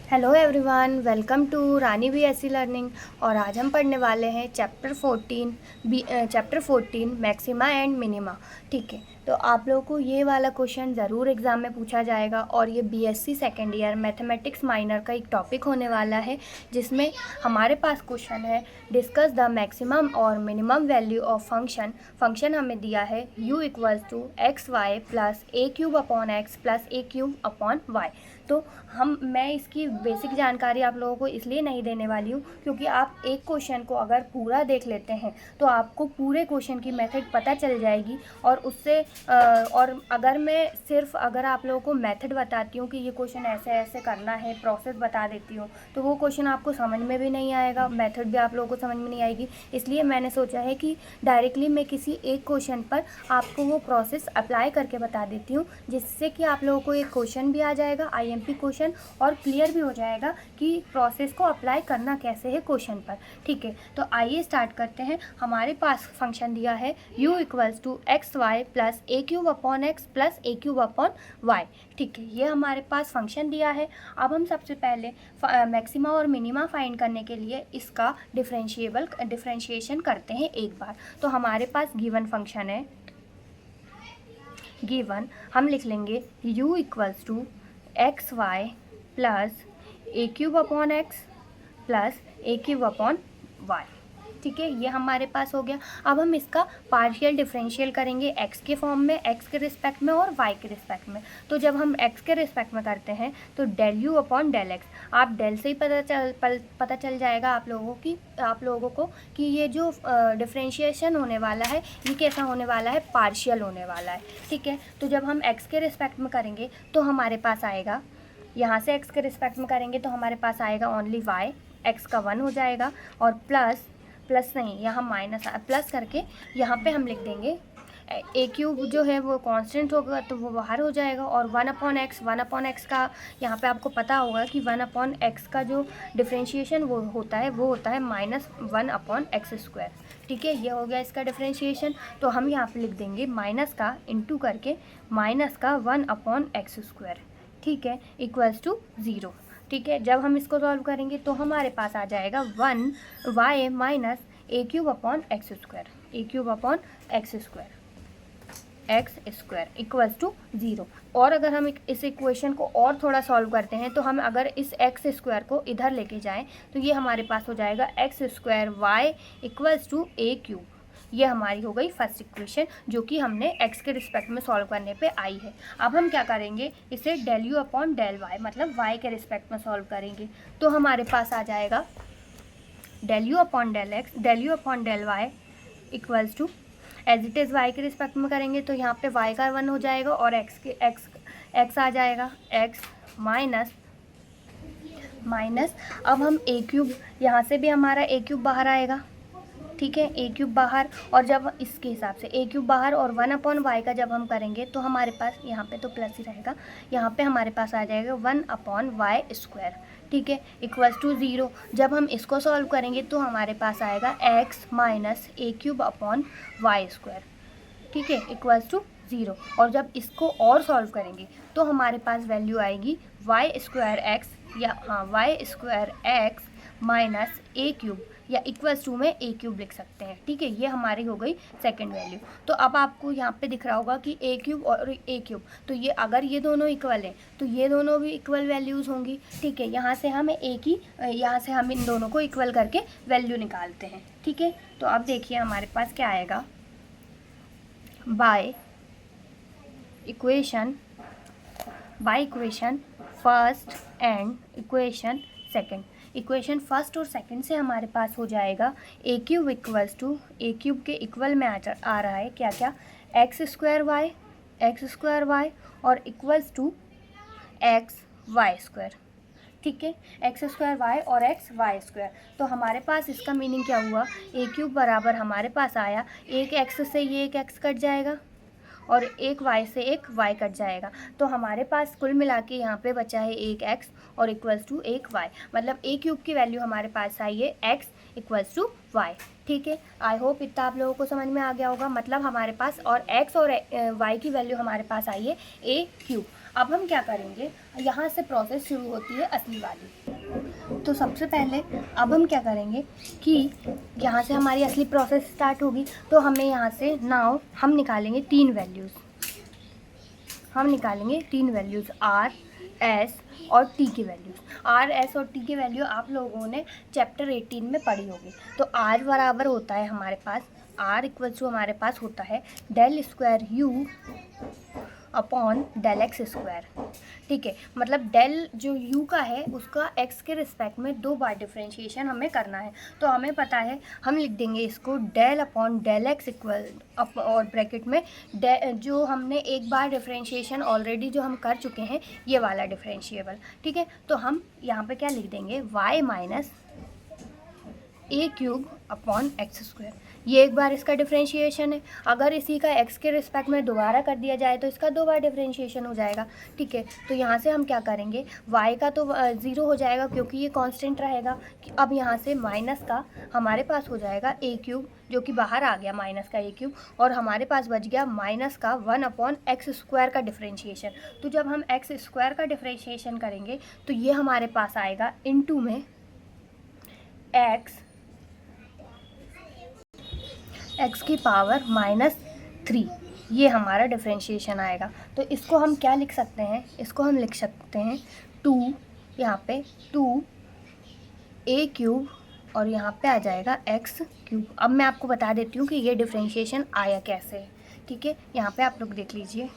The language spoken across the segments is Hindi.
Hello everyone, welcome to Rani BSc learning. और आज हम पढ़ने वाले हैं चैप्टर 14 मैक्सिमा एंड मिनिमा। ठीक है, तो आप लोगों को ये वाला क्वेश्चन ज़रूर एग्ज़ाम में पूछा जाएगा और ये BSc second year mathematics minor का एक टॉपिक होने वाला है, जिसमें हमारे पास क्वेश्चन है डिस्कस द मैक्सिमम और मिनिमम वैल्यू ऑफ फंक्शन हमें दिया है u equals to x y plus a cube upon x plus a cube upon y. तो मैं इसकी बेसिक जानकारी आप लोगों को इसलिए नहीं देने वाली हूँ क्योंकि आप एक क्वेश्चन को अगर पूरा देख लेते हैं तो आपको पूरे क्वेश्चन की मेथड पता चल जाएगी। और उससे और अगर आप लोगों को मेथड बताती हूँ कि ये क्वेश्चन ऐसे ऐसे करना है, प्रोसेस बता देती हूँ, तो वो क्वेश्चन आपको समझ में भी नहीं आएगा, मेथड भी आप लोगों को समझ में नहीं आएगी। इसलिए मैंने सोचा है कि डायरेक्टली मैं किसी एक क्वेश्चन पर आपको वो प्रोसेस अप्लाई करके बता देती हूँ, जिससे कि आप लोगों को एक क्वेश्चन भी आ जाएगा, आईएमपी क्वेश्चन, और क्लियर भी हो जाएगा कि प्रोसेस को अप्लाई करना कैसे है क्वेश्चन पर। ठीक है, तो आइए स्टार्ट करते हैं। हमारे पास फंक्शन दिया है u equals to x y plus a cube upon x plus a cube upon y. ठीक है, ये हमारे पास फंक्शन दिया है। अब हम सबसे पहले मैक्सिमा और मिनिमा फाइंड करने के लिए इसका डिफरेंशिएशन करते हैं एक बार। तो हमारे पास गिवन फंक्शन है, हम लिख लेंगे u equals to x y plus a cube upon x plus a cube upon y. ठीक है, ये हमारे पास हो गया। अब हम इसका पार्शियल डिफरेंशियल करेंगे एक्स के फॉर्म में, एक्स के रिस्पेक्ट में और वाई के रिस्पेक्ट में। तो जब हम एक्स के रिस्पेक्ट में करते हैं तो del u upon del x, आप डेल से ही पता चल जाएगा आप लोगों को कि ये जो डिफरेंशिएशन होने वाला है ये कैसा होने वाला है, पार्शियल होने वाला है। ठीक है, तो जब हम एक्स के रिस्पेक्ट में करेंगे तो हमारे पास आएगा, यहाँ से एक्स के रिस्पेक्ट में करेंगे तो हमारे पास आएगा ओनली वाई, एक्स का 1 हो जाएगा, और प्लस नहीं, यहाँ माइनस प्लस करके यहाँ पे हम लिख देंगे ए क्यूब जो है वो कांस्टेंट होगा तो वो बाहर हो जाएगा, और 1/x का यहाँ पे आपको पता होगा कि 1/x का जो डिफरेंशिएशन वो होता है -1/x²। ठीक है, ये हो गया इसका डिफरेंशिएशन। तो हम यहाँ पे लिख देंगे माइनस का इंटू करके माइनस का 1/x²। ठीक है, इक्वल्स टू 0। ठीक है, जब हम इसको सॉल्व करेंगे तो हमारे पास आ जाएगा 1y minus a cube upon x² equals to 0। और अगर हम इस इक्वेशन को और थोड़ा सॉल्व करते हैं तो हम अगर इस x² को इधर लेके जाएं तो ये हमारे पास हो जाएगा x² equals to a cube. ये हमारी हो गई फर्स्ट इक्वेशन, जो कि हमने x के रिस्पेक्ट में सॉल्व करने पे आई है। अब हम क्या करेंगे, इसे del u upon del y मतलब y के रिस्पेक्ट में सॉल्व करेंगे। तो हमारे पास आ जाएगा del u upon del x del u upon del y equals to, as it is y के रिस्पेक्ट में करेंगे तो यहाँ पे y का 1 हो जाएगा और x आ जाएगा x माइनस अब हम ए क्यूब, यहाँ से भी हमारा ए क्यूब बाहर आएगा। ठीक है, ए क्यूब बाहर, और जब इसके हिसाब से ए क्यूब बाहर और 1/y का जब हम करेंगे तो हमारे पास यहाँ पे तो प्लस ही रहेगा, यहाँ पे हमारे पास आ जाएगा 1/y²। ठीक है, इक्वल्स टू 0। जब हम इसको सॉल्व करेंगे तो हमारे पास आएगा x minus a cube upon y²। ठीक है, इक्वल्स टू 0। और जब इसको और सॉल्व करेंगे तो हमारे पास वैल्यू आएगी y² माइनस ए क्यूब, या इक्वल्स टू में ए क्यूब लिख सकते हैं। ठीक है, ये हमारी हो गई सेकंड वैल्यू। तो अब आपको यहाँ पे दिख रहा होगा कि ए क्यूब और ए क्यूब, तो ये अगर ये दोनों इक्वल हैं तो ये दोनों भी इक्वल वैल्यूज़ होंगी। ठीक है, यहाँ से हम इन दोनों को इक्वल करके वैल्यू निकालते हैं। ठीक है, तो अब देखिए हमारे पास क्या आएगा, by equation first and equation second. Equation first और सेकंड से हमारे पास हो जाएगा a cube equals to, a cube के इक्वल में आ रहा है क्या x² वाई और इक्वल्स टू xy²। ठीक है, x² वाई और xy²। तो हमारे पास इसका मीनिंग क्या हुआ, ए क्यूब बराबर हमारे पास आया, एक x से ये एक x कट जाएगा और एक y से एक y कट जाएगा, तो हमारे पास कुल मिला के यहाँ पे बचा है एक x और इक्वल्स टू एक y, मतलब ए क्यूब की वैल्यू हमारे पास आई है x इक्वल्स टू y। ठीक है, आई होप इतना आप लोगों को समझ में आ गया होगा। मतलब हमारे पास और x और y की वैल्यू हमारे पास आई है ए क्यूब। अब हम क्या करेंगे, यहाँ से प्रोसेस शुरू होती है असली वाली। तो सबसे पहले अब हम क्या करेंगे कि यहाँ से हमारी असली प्रोसेस स्टार्ट होगी। तो हमें यहाँ से नाउ हम निकालेंगे तीन वैल्यूज़, R, S और T की वैल्यूज़। R, S और T की वैल्यू आप लोगों ने चैप्टर 18 में पढ़ी होगी। तो R बराबर होता है हमारे पास, R इक्वल्स टू हमारे पास होता है del square U upon del x square. ठीक है, मतलब डेल जो u का है उसका x के रिस्पेक्ट में 2 बार डिफ्रेंशिएशन हमें करना है। तो हमें पता है, हम लिख देंगे इसको del upon del x equal और ब्रैकेट में जो हमने एक बार डिफ्रेंशिएशन ऑलरेडी जो हम कर चुके हैं ये वाला डिफ्रेंशिएबल। ठीक है, तो हम यहाँ पे क्या लिख देंगे, y minus a cube upon x square. ये एक बार इसका डिफ्रेंशिएशन है। अगर इसी का x के रिस्पेक्ट में दोबारा कर दिया जाए तो इसका 2 बार डिफ्रेंशिएशन हो जाएगा। ठीक है, तो यहाँ से हम क्या करेंगे, y का तो 0 हो जाएगा क्योंकि ये कांस्टेंट रहेगा। अब यहाँ से माइनस का हमारे पास हो जाएगा ए क्यूब, जो कि बाहर आ गया माइनस का ए क्यूब, और हमारे पास बच गया माइनस का 1 अपॉन एक्स स्क्वायर का डिफ्रेंशिएशन। तो जब हम एक्स स्क्वायर का डिफ्रेंशिएशन करेंगे तो ये हमारे पास आएगा इनटू में x की पावर -3, ये हमारा डिफ्रेंशिएशन आएगा। तो इसको हम क्या लिख सकते हैं, इसको हम लिख सकते हैं 2, यहाँ पे 2a क्यूब और यहाँ पे आ जाएगा x क्यूब। अब मैं आपको बता देती हूँ कि ये डिफ्रेंशिएशन आया कैसे है। ठीक है, यहाँ पे आप लोग देख लीजिए,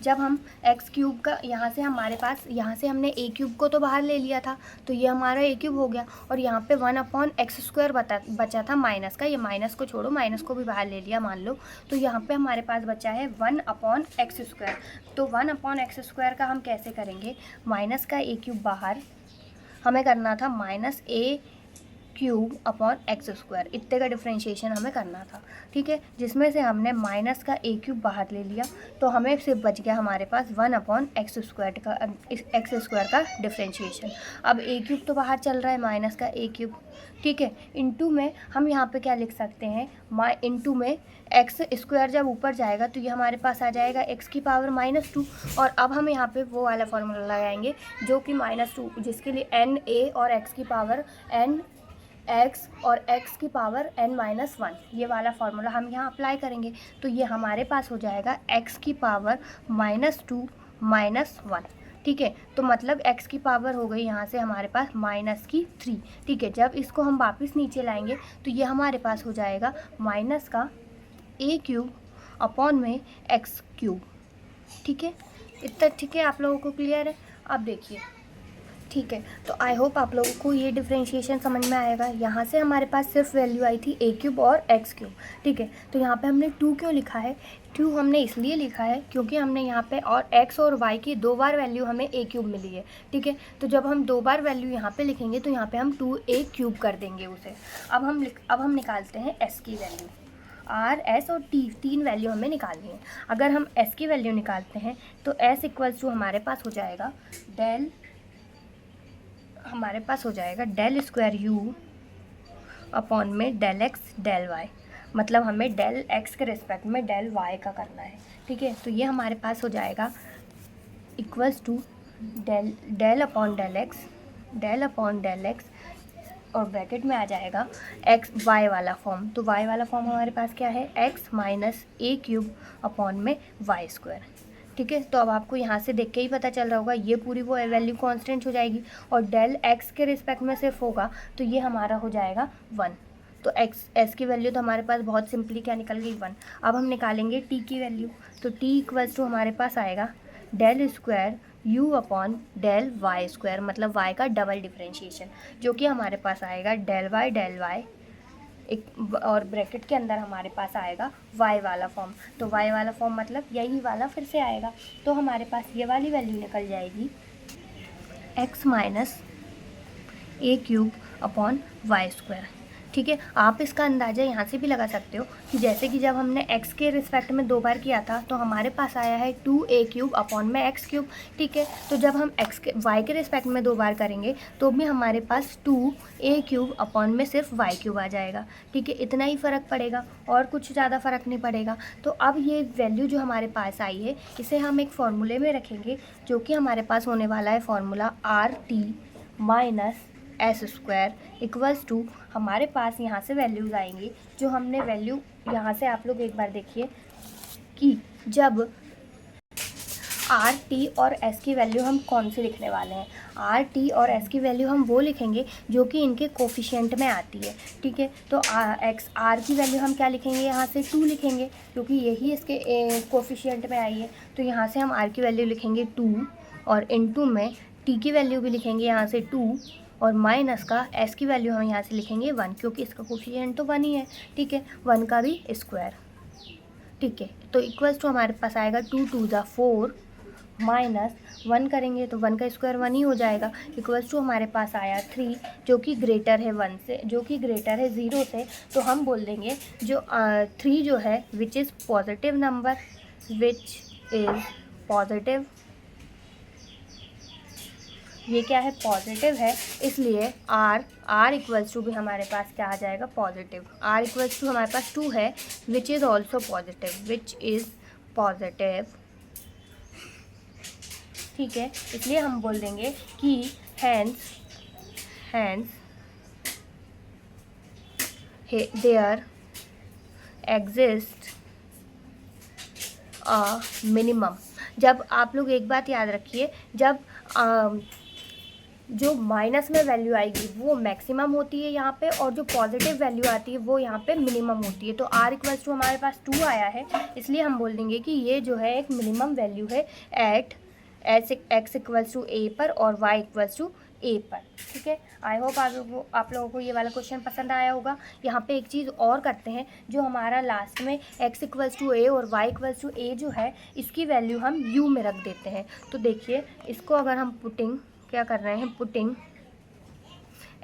जब हम एक्स क्यूब का यहाँ से हमारे पास, यहाँ से हमने ए क्यूब को तो बाहर ले लिया था तो ये हमारा ए क्यूब हो गया, और यहाँ पे 1 अपॉन एक्स स्क्वायर बचा था माइनस का, ये माइनस को छोड़ो, माइनस को भी बाहर ले लिया मान लो। तो यहाँ पे हमारे पास बचा है 1 अपॉन एक्स स्क्वायर। तो 1 अपॉन एक्स स्क्वायर का हम कैसे करेंगे, माइनस का ए क्यूब बाहर, हमें करना था minus a cube upon x square, इतने का डिफ्रेंशिएशन हमें करना था। ठीक है, जिसमें से हमने माइनस का ए क्यूब बाहर ले लिया तो हमें सिर्फ बच गया हमारे पास 1 अपॉन एक्स स्क्वायर का डिफ्रेंशिएशन। अब ए क्यूब तो बाहर चल रहा है, माइनस का ए क्यूब। ठीक है, इनटू में हम यहाँ पे क्या लिख सकते हैं, इनटू में एक्स स्क्वायर जब ऊपर जाएगा तो ये हमारे पास आ जाएगा एक्स की पावर -2। और अब हम यहाँ पे वो वाला फॉर्मूला लगाएंगे जो कि -2, जिसके लिए n a और x की पावर n x और x की पावर n-1, ये वाला फार्मूला हम यहाँ अप्लाई करेंगे। तो ये हमारे पास हो जाएगा x की पावर -2 -1। ठीक है, तो मतलब x की पावर हो गई यहाँ से हमारे पास -3। ठीक है, जब इसको हम वापस नीचे लाएंगे तो ये हमारे पास हो जाएगा माइनस का a क्यूब अपॉन में x क्यूब। ठीक है, इतना ठीक है, आप लोगों को क्लियर है। अब देखिए, ठीक है, तो आई होप आप लोगों को ये डिफ्रेंशिएशन समझ में आएगा। यहाँ से हमारे पास सिर्फ वैल्यू आई थी ए क्यूब और एक्स क्यूब। ठीक है, तो यहाँ पे हमने 2 क्यों लिखा है, 2 हमने इसलिए लिखा है क्योंकि हमने यहाँ पे और एक्स और वाई की 2 बार वैल्यू हमें ए क्यूब मिली है। ठीक है, तो जब हम 2 बार वैल्यू यहाँ पे लिखेंगे तो यहाँ पे हम 2a क्यूब कर देंगे उसे। अब हम निकालते हैं एस की वैल्यू। R, S और T 3 वैल्यू हमें निकालनी है। अगर हम S की वैल्यू निकालते हैं तो S इक्वल्स टू हमारे पास हो जाएगा डेल स्क्वायर U अपॉन में डेल एक्स डेल वाई, मतलब हमें डेल एक्स के रिस्पेक्ट में डेल वाई का करना है। ठीक है, तो ये हमारे पास हो जाएगा equals to del upon del x और ब्रैकेट में आ जाएगा एक्स वाई वाला फॉर्म। तो वाई वाला फॉर्म हमारे पास क्या है, x minus a cube upon में वाई स्क्वायर। ठीक है, तो अब आपको यहाँ से देख के ही पता चल रहा होगा ये पूरी वो वैल्यू कांस्टेंट हो जाएगी और डेल एक्स के रिस्पेक्ट में सिर्फ होगा तो ये हमारा हो जाएगा 1। तो एस की वैल्यू तो हमारे पास बहुत सिंपली क्या निकल गई, 1। अब हम निकालेंगे टी की वैल्यू। तो टी इक्वल्स टू हमारे पास आएगा del square u upon del y square, मतलब y का डबल डिफ्रेंशिएशन, जो कि हमारे पास आएगा डेल वाई एक और ब्रैकेट के अंदर हमारे पास आएगा y वाला फॉर्म। तो y वाला फॉर्म मतलब यही वाला फिर से आएगा। तो हमारे पास ये वाली वैल्यू निकल जाएगी x minus a cube upon Y square. ठीक है। आप इसका अंदाज़ा यहाँ से भी लगा सकते हो कि जैसे कि जब हमने x के रिस्पेक्ट में 2 बार किया था तो हमारे पास आया है 2a³ अपॉन में x³। ठीक है, तो जब हम y के रिस्पेक्ट में 2 बार करेंगे तो भी हमारे पास 2a³ अपॉन में सिर्फ y³ आ जाएगा। ठीक है, इतना ही फ़र्क पड़ेगा और कुछ ज़्यादा फ़र्क नहीं पड़ेगा। तो अब ये वैल्यू जो हमारे पास आई है इसे हम एक फॉर्मूले में रखेंगे, जो कि हमारे पास होने वाला है formula RT minus s² equals to, हमारे पास यहाँ से वैल्यूज़ आएंगी जो हमने वैल्यू यहाँ से, आप लोग एक बार देखिए कि जब RT और S की वैल्यू हम कौन सी लिखने वाले हैं। RT और S की वैल्यू हम वो लिखेंगे जो कि इनके कोफिशिएंट में आती है। ठीक है, तो R की वैल्यू हम क्या लिखेंगे, यहाँ से 2 लिखेंगे क्योंकि यही इसके कोफिशिएंट में आई है। तो यहाँ से हम R की वैल्यू लिखेंगे 2 और इनटू में T की वैल्यू भी लिखेंगे यहाँ से 2 और माइनस का S की वैल्यू हम यहाँ से लिखेंगे 1 क्योंकि इसका कोफिशिएंट तो 1 ही है। ठीक है, 1 का भी स्क्वायर। ठीक है, तो इक्वल्स टू हमारे पास आएगा 2 2 ज़ा 4 माइनस 1 करेंगे तो 1 का स्क्वायर 1 ही हो जाएगा। इक्वल्स टू हमारे पास आया 3 जो कि ग्रेटर है 1 से, जो कि ग्रेटर है 0 से। तो हम बोल देंगे जो 3 जो है which is positive number, which is positive, ये क्या है, पॉजिटिव है, इसलिए R इक्वल्स टू भी हमारे पास क्या आ जाएगा, पॉजिटिव। R इक्वल्स टू हमारे पास 2 है which is also positive, which is positive. ठीक है, इसलिए हम बोल देंगे कि hence there exist a minimum. जब आप लोग एक बात याद रखिए, जब जो माइनस में वैल्यू आएगी वो मैक्सिमम होती है यहाँ पे, और जो पॉजिटिव वैल्यू आती है वो यहाँ पे मिनिमम होती है। तो R इक्वल्स टू हमारे पास 2 आया है, इसलिए हम बोल देंगे कि ये जो है एक मिनिमम वैल्यू है at x equals to a पर और y इक्वल्स टू a पर। ठीक है, आई होप आप लोगों को ये वाला क्वेश्चन पसंद आया होगा। यहाँ पे एक चीज़ और करते हैं, जो हमारा लास्ट में x इक्वल्स टू a और y इक्वल्स टू a जो है इसकी वैल्यू हम u में रख देते हैं। तो देखिए, इसको अगर हम क्या कर रहे हैं, putting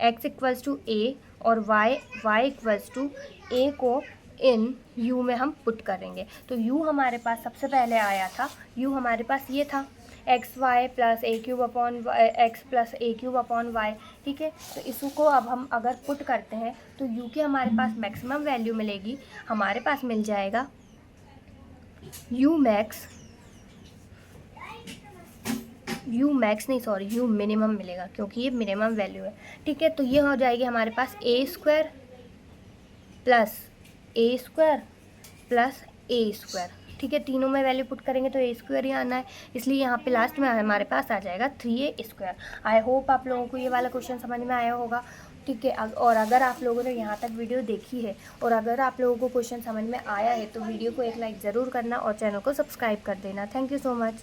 x equals to a और y इक्वल्स टू a को इन u में हम पुट करेंगे। तो u हमारे पास सबसे पहले आया था, u हमारे पास ये था xy plus a³ upon x plus a³ upon y। ठीक है, तो इसको अब हम अगर पुट करते हैं तो u की हमारे पास मैक्सिमम वैल्यू मिलेगी, हमारे पास मिल जाएगा u मिनिमम मिलेगा क्योंकि ये मिनिमम वैल्यू है। ठीक है, तो ये हो जाएगी हमारे पास a² प्लस a²। ठीक है, तीनों में वैल्यू पुट करेंगे तो a² ही आना है, इसलिए यहाँ पे लास्ट में हमारे पास आ जाएगा 3a²। आई होप आप लोगों को ये वाला क्वेश्चन समझ में आया होगा। ठीक है, और अगर आप लोगों ने यहाँ तक वीडियो देखी है और अगर आप लोगों को क्वेश्चन समझ में आया है तो वीडियो को एक लाइक ज़रूर करना और चैनल को सब्सक्राइब कर देना। Thank you so much.